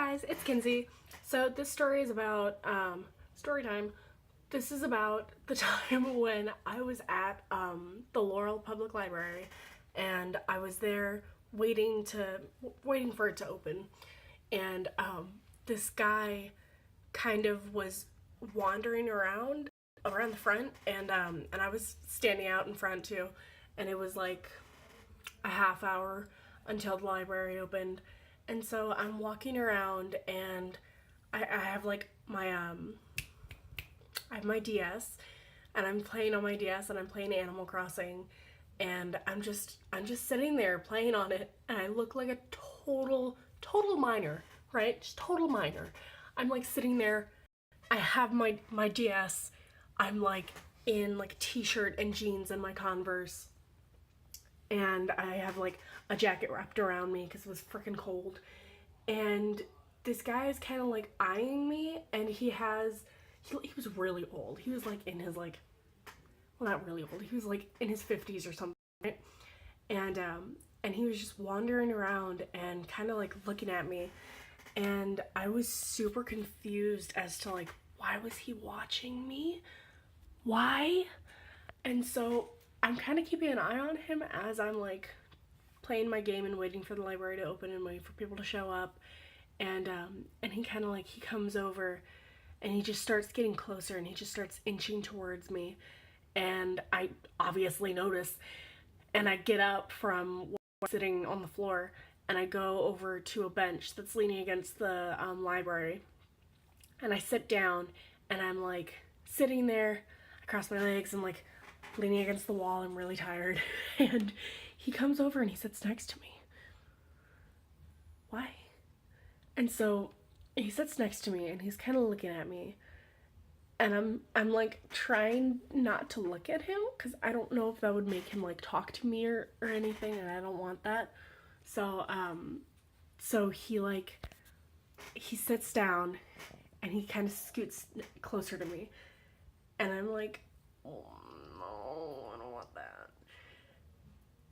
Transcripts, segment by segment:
guys, it's Kinsey. So this story is about story time. This is about the time when I was at the Laurel Public Library, and I was there waiting for it to open, and this guy kind of was wandering around the front, and I was standing out in front too, and it was like a half hour until the library opened. And so I'm walking around, and I have like my I have my DS, and I'm playing on my DS, and I'm playing Animal Crossing, and I'm just sitting there playing on it, and I look like a total minor, right? Just total minor. I'm like sitting there. I have my DS. I'm like in like t-shirt and jeans and my Converse, and I have like a jacket wrapped around me because it was freaking cold. And this guy is kind of like eyeing me, and he was really old. He was like in his like, well, not really old. He was like in his 50s or something, right? And he was just wandering around and kind of like looking at me, and I was super confused as to like, why was he watching me? Why? And so I'm kind of keeping an eye on him as I'm like playing my game and waiting for the library to open and waiting for people to show up. And he kind of like, he comes over and he just starts getting closer, and he just starts inching towards me. And I obviously notice, and I get up from sitting on the floor, and I go over to a bench that's leaning against the library, and I sit down, and I'm like sitting there, I cross my legs, and like leaning against the wall. I'm really tired. And he comes over and he sits next to me. Why? And so he sits next to me, and he's kind of looking at me, and I'm like trying not to look at him because I don't know if that would make him like talk to me or anything, and I don't want that. So he sits down, and he kind of scoots closer to me, and I'm like, oh no, I don't want that.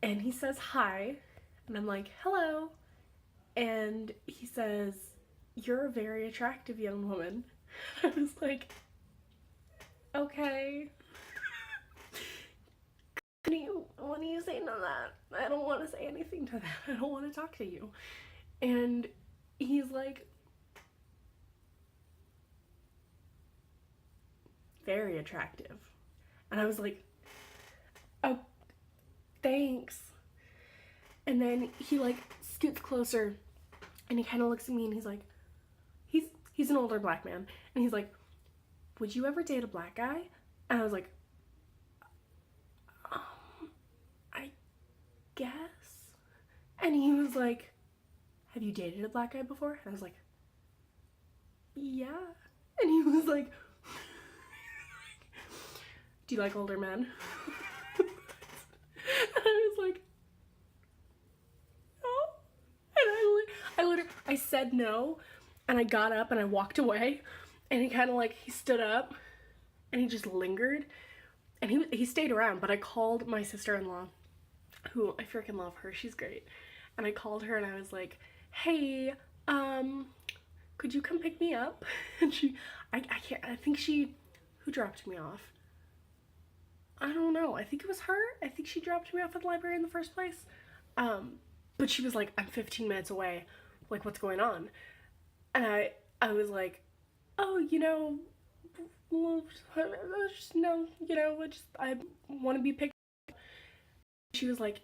And he says hi, and I'm like, hello. And he says, you're a very attractive young woman. I was like, okay. What do you say to that? I don't want to say anything to that. I don't want to talk to you. And he's like, very attractive. And I was like, oh, thanks. And then he like scoots closer, and he kind of looks at me, and he's like, he's an older black man, and he's like, would you ever date a black guy? And I was like, I guess. And he was like, have you dated a black guy before? And I was like, yeah. And he was like, do you like older men? And I was like, no. And I said no, and I got up and I walked away, and he kind of like, he stood up, and he just lingered, and he stayed around. But I called my sister-in-law, who I freaking love her, she's great, and I called her, and I was like, hey, could you come pick me up? And I think who dropped me off? I don't know, I think it was her. I think she dropped me off at the library in the first place. But she was like, I'm 15 minutes away, like, what's going on? And I was like, oh, well, just no, I want to be picked up. She was like,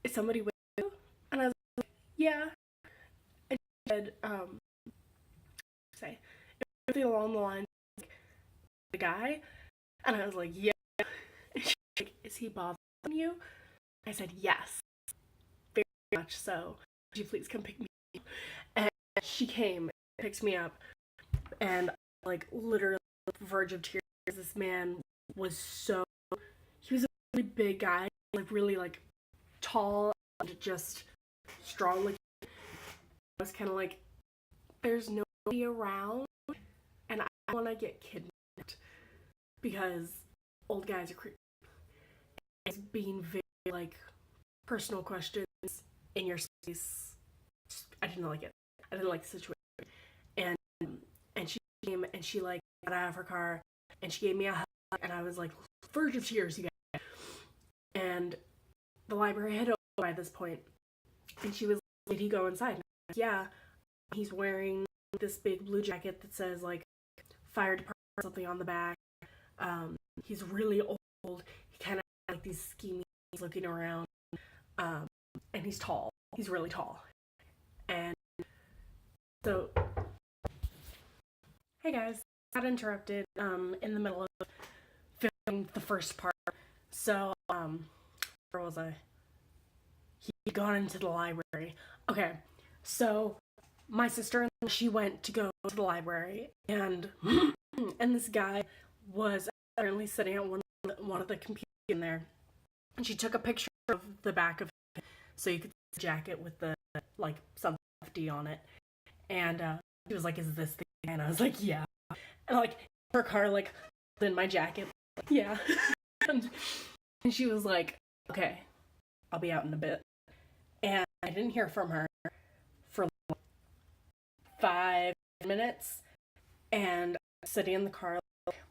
is somebody with you? And I was like, yeah. And she said, say, everything along the lines, like, the guy? And I was like, yeah. And she's like, is he bothering you? I said, yes, very much so. Would you please come pick me up? And she came, picked me up, and like literally on the verge of tears. This man he was a really big guy, like really like tall and just strong. Like, I was kind of like, there's nobody around, and I want to get kidnapped because old guys are creepy. It's being very like personal questions in your space. I didn't like it. I didn't like the situation. and she came and she like got out of her car and she gave me a hug, and I was like verge of tears, you guys. And the library had opened by this point, and she was like, "Did he go inside?" And I was like, "Yeah, he's wearing this big blue jacket that says like fire department or something on the back. He's really old. He kind of like these schemy, looking around, and he's tall. He's really tall." And so, hey guys, got interrupted in the middle of filming the first part. So where was I? He'd gone into the library. Okay, so my sister and she went to go to the library, and and this guy was apparently sitting at one of the computers in there, and she took a picture of the back of him so you could see the jacket with the like something FD on it, and she was like, "Is this the guy?" And I was like, "Yeah," and like her car like in my jacket, like, "Yeah," and she was like, "Okay, I'll be out in a bit," and I didn't hear from her for like 5 minutes, and I'm sitting in the car like,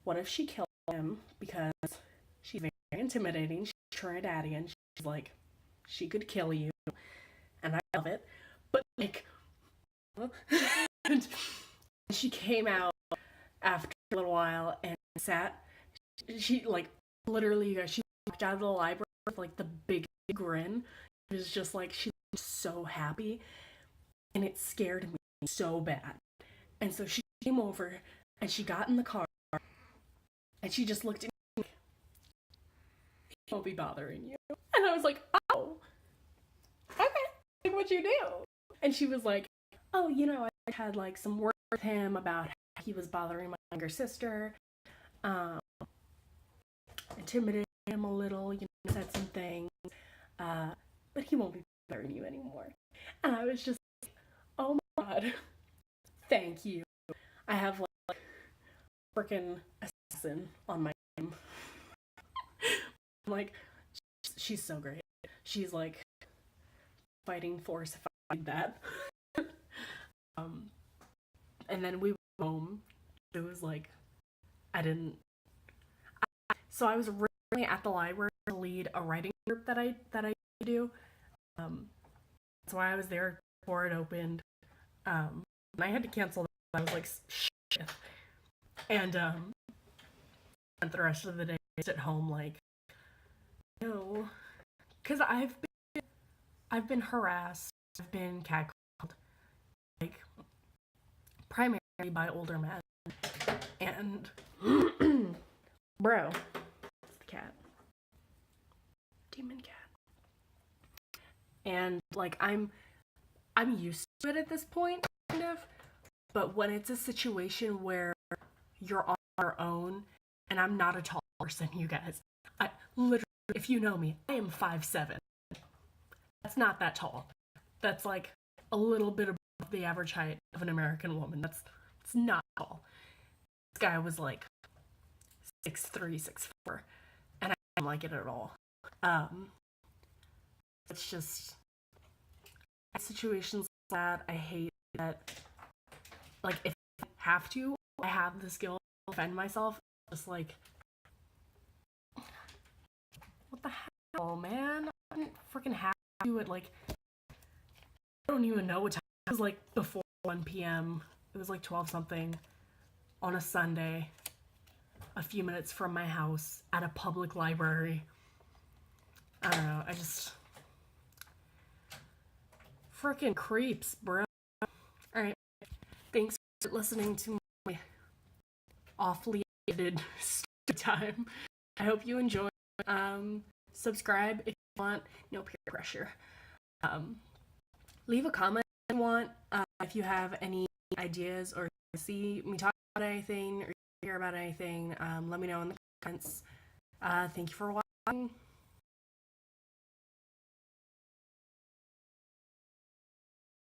what if she killed him? Because she's very intimidating. She's Trinidadian. She's like, she could kill you, and I love it. But like, and she came out after a little while and sat. She like literally, you guys, she walked out of the library with like the biggest grin. It was just like she was so happy, and it scared me so bad. And so she came over and she got in the car and she just looked at me like, "He won't be bothering you." And I was like, "Oh, okay, like, what'd you do?" And she was like, "Oh, you know, I had like some work with him about how he was bothering my younger sister, intimidated him a little, you know, said some things, but he won't be bothering you anymore." And I was just like, "Oh my god, thank you. I have like freaking assassin on my team." Like, she's so great. She's like fighting force if I need that. And then we went home. It was like so I was originally at the library to lead a writing group that I do. That's why I was there before it opened. And I had to cancel that. I was like, shit. And spent the rest of the day at home like, no, because I've been harassed. I've been catcalled, like primarily by older men, and bro, it's the cat, demon cat, and like I'm used to it at this point, kind of. But when it's a situation where you're on your own, and I'm not a tall person, you guys, I literally, if you know me, I am 5'7". That's not that tall. That's like a little bit above the average height of an American woman. It's not tall. This guy was like 6'3", 6'4", and I didn't like it at all. It's just situations like that. I hate that. Like, if I have to, I have the skill to defend myself. Just like, what the hell, man? I didn't freaking have to do it. Like, I don't even know what time. It was like before 1 p.m. It was like 12 something on a Sunday, a few minutes from my house at a public library. I don't know. I just freaking creeps, bro. All right. Thanks for listening to my awfully edited story time. I hope you enjoy. Subscribe if you want. No peer pressure. Leave a comment if you want. If you have any ideas or see me talk about anything or hear about anything, let me know in the comments. Thank you for watching.